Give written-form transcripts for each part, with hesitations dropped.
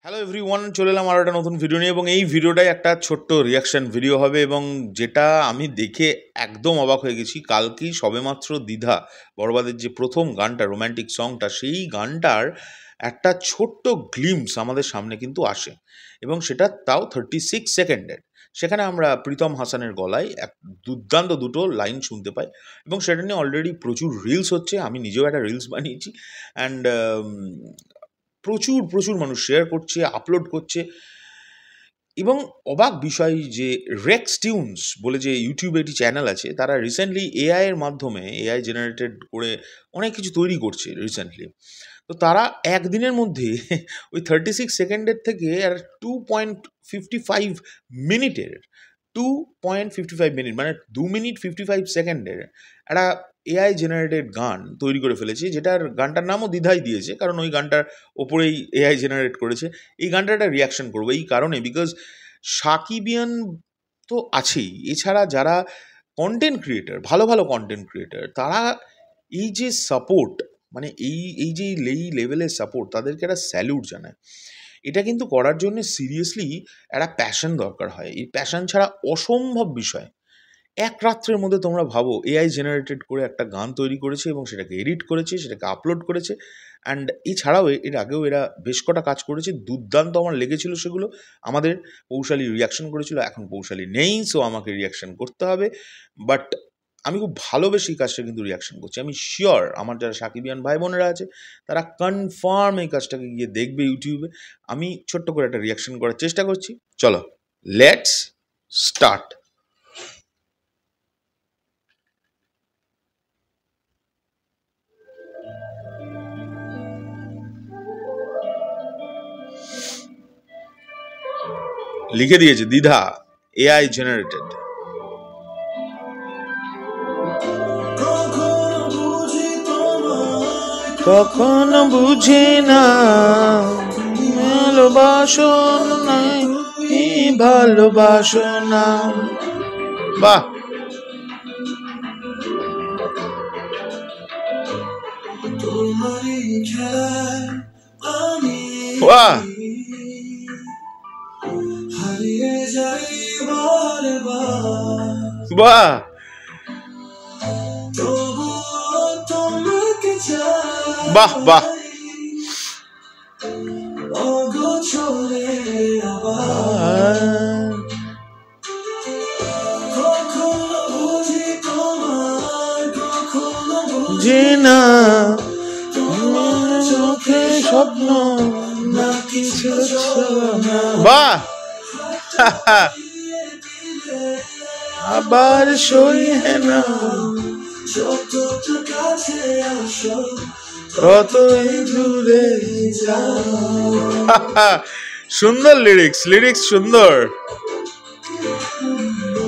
Hello everyone, চলে এলাম আর একটা নতুন ভিডিও নিয়ে এবং এই ভিডিওটাই একটা ছোট্ট রিয়াকশন ভিডিও হবে এবং যেটা আমি দেখে একদম অবাক হয়ে গেছি। কালকেই সবেমাত্র দ্বিধা বড়বাদের যে প্রথম গানটা, রোম্যান্টিক সংটা, সেই গানটার একটা ছোট্ট গ্লিমস আমাদের সামনে কিন্তু আসে এবং সেটা তাও 36 সেকেন্ডের। সেখানে আমরা প্রীতম হাসানের গলায় এক দুর্দান্ত দুটো লাইন শুনতে পাই এবং সেটা নিয়ে অলরেডি প্রচুর রিলস হচ্ছে। আমি নিজেও একটা রিলস বানিয়েছি অ্যান্ড প্রচুর প্রচুর মানুষ শেয়ার করছে, আপলোড করছে এবং অবাক বিষয় যে রেক্স টিউনস বলে যে ইউটিউবে একটি চ্যানেল আছে, তারা রিসেন্টলি এআই এর মাধ্যমে এআই জেনারেটেড করে অনেক কিছু তৈরি করছে রিসেন্টলি। তো তারা একদিনের মধ্যে ওই 36 সেকেন্ডের থেকে আর 2.55 মিনিটের 2.55 মিনিট মানে 2 মিনিট 55 সেকেন্ডের একটা এআই জেনারেটেড গান তৈরি করে ফেলেছে, যেটার গানটার নামও দ্বিধাই দিয়েছে, কারণ ওই গানটার ওপরেই এআই জেনারেট করেছে। এই গানটার একটা রিয়াকশন করবো এই কারণে, বিকজ সাকিবিয়ান তো আছেই, এছাড়া যারা কন্টেন্ট ক্রিয়েটার, ভালো ভালো কন্টেন্ট ক্রিয়েটার, তারা এই যে সাপোর্ট, মানে এই যে এই লেভেলের সাপোর্ট, তাদেরকে একটা স্যালুট জানায়। এটা কিন্তু করার জন্য সিরিয়াসলি একটা প্যাশন দরকার হয়। এই প্যাশন ছাড়া অসম্ভব বিষয়। এক রাত্রের মধ্যে তোমরা ভাবো এআই জেনারেটেড করে একটা গান তৈরি করেছে এবং সেটাকে এডিট করেছে, সেটাকে আপলোড করেছে। অ্যান্ড এছাড়াও এর আগেও এরা বেশ কটা কাজ করেছে, দুর্দান্ত আমার লেগেছিল সেগুলো। আমাদের পৌশালী রিয়াকশন করেছিল, এখন পৌশালী নেই, সো আমাকে রিয়াকশন করতে হবে। বাট আমি খুব ভালোবেসে এই কাজটা কিন্তু রিয়াকশন করছি। আমি শিওর আমার যারা সাকিবিয়ান ভাই বোনেরা আছে তারা কনফার্ম এই কাজটাকে গিয়ে দেখবে ইউটিউবে। আমি ছোট্ট করে একটা রিয়াকশন করার চেষ্টা করছি। চলো, লেটস স্টার্ট। লিখে দিয়েছে দ্বিধা, এআই জেনারেটেড। কখনো বুঝি না ভালোবাসো নাই, ভালোবাসো না। বাহ, বাহ, বাহ, বাহ, বাহ, জিনা চোখে স্বপ্ন না কিছু, বাহ, আবার সইয়ে না কতই দূরে সুন্দর লিরিক্স সুন্দর,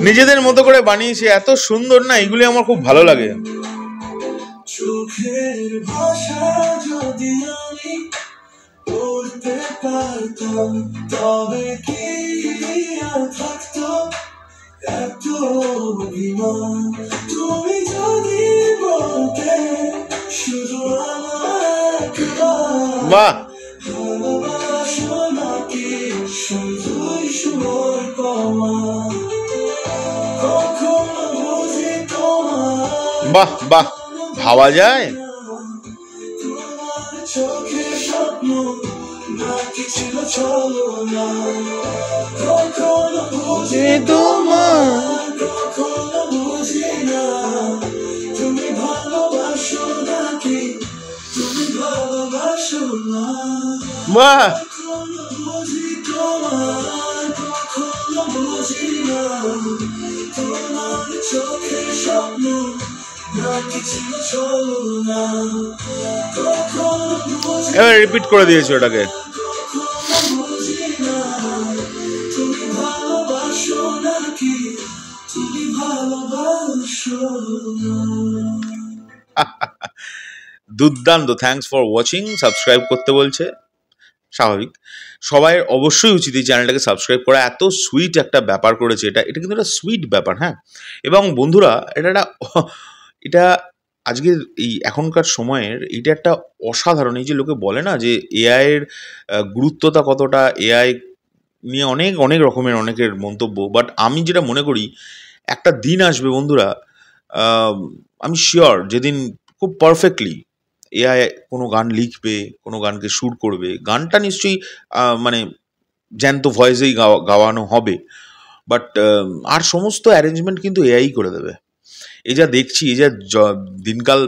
নিজেদের মতো করে বানিয়েছে, এত সুন্দর না, এগুলি আমার খুব ভালো লাগে। চোখের ভাষা যদি আমি পড়তে পারতাম তবে কি আর থাকতো এত অভিমান। তুমি যদি বলতে শুধু বাহ, ভালোবাসো নাকি শুধুই সময় কমা, কখনো বুঝি তোমার। বাহ বাহ, ভাবা যায়। চোখে স্বপ্ন নাকি ছিল চলো না, কখনো বুঝি তোমার, কখনো বুঝি না। তুমি ভালোবাসো নাকি তুমি ভালোবাসো না, বাহ, কখনো বুঝি তোমার, কখনো বুঝি না। তোমার চোখে স্বপ্ন এবার রিপিট করে দিয়েছি ওটাকে। দুর্দান্ত, থ্যাঙ্কস ফর ওয়াচিং। সাবস্ক্রাইব করতে বলছে, স্বাভাবিক, সবাই অবশ্যই উচিত এই চ্যানেলটাকে সাবস্ক্রাইব করা। এত সুইট একটা ব্যাপার করেছে এটা কিন্তু একটা সুইট ব্যাপার। হ্যাঁ, এবং বন্ধুরা এটা আজকের এই এখনকার সময়ের এইটা একটা অসাধারণ, এই যে লোকে বলে না যে এআইয়ের গুরুত্বটা কতটা, এআই নিয়ে অনেক অনেক রকমের অনেকের মন্তব্য, বাট আমি যেটা মনে করি একটা দিন আসবে বন্ধুরা, আম, আমি শিওর যেদিন খুব পারফেক্টলি এআই কোনো গান লিখবে, কোনো গানকে সুর করবে, গানটা নিশ্চয়ই মানে জ্যান্ত ভয়েসেই গাওয়ানো হবে, বাট আর সমস্ত অ্যারেঞ্জমেন্ট কিন্তু এআই করে দেবে। এই যা দেখছি, এই যা দিনকাল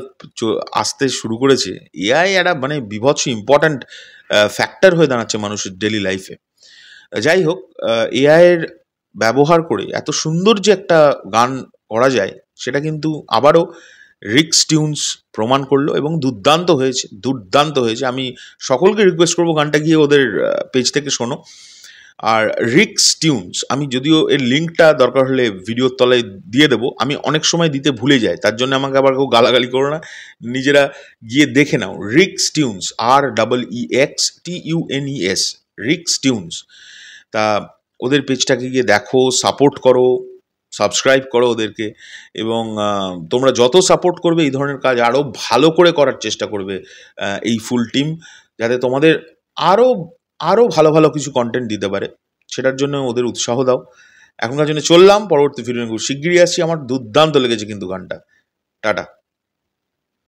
আসতে শুরু করেছে, এআই একটা মানে বিভৎস ইম্পর্ট্যান্ট ফ্যাক্টর হয়ে দাঁড়াচ্ছে মানুষের ডেলি লাইফে। যাই হোক, এআইয়ের ব্যবহার করে এত সুন্দর যে একটা গান করা যায়, সেটা কিন্তু আবারও রিক্স টিউনস প্রমাণ করলো এবং দুর্দান্ত হয়েছে, দুর্দান্ত হয়েছে। আমি সকলকে রিকোয়েস্ট করবো গানটা গিয়ে ওদের পেজ থেকে শোনো। আর রিক্স টিউনস, আমি যদিও এর লিঙ্কটা দরকার হলে ভিডিওর তলায় দিয়ে দেবো, আমি অনেক সময় দিতে ভুলে যাই, তার জন্য আমাকে আবার কেউ গালাগালি করো না, নিজেরা গিয়ে দেখে নাও। রিক্স টিউনস, REXTUNES, রিক্স টিউনস। তা ওদের পেজটাকে গিয়ে দেখো, সাপোর্ট করো, সাবস্ক্রাইব করো ওদেরকে, এবং তোমরা যত সাপোর্ট করবে এই ধরনের কাজ আরও ভালো করে করার চেষ্টা করবে এই ফুল টিম, যাতে তোমাদের আরও আরও ভালো ভালো কিছু কন্টেন্ট দিতে পারে, সেটার জন্য ওদের উৎসাহ দাও। এখনকার জন্য চললাম, পরবর্তী ভিডিও শিগগিরই আসছি। আমার দুর্দান্ত লেগেছে কিন্তু গানটা। টাটা।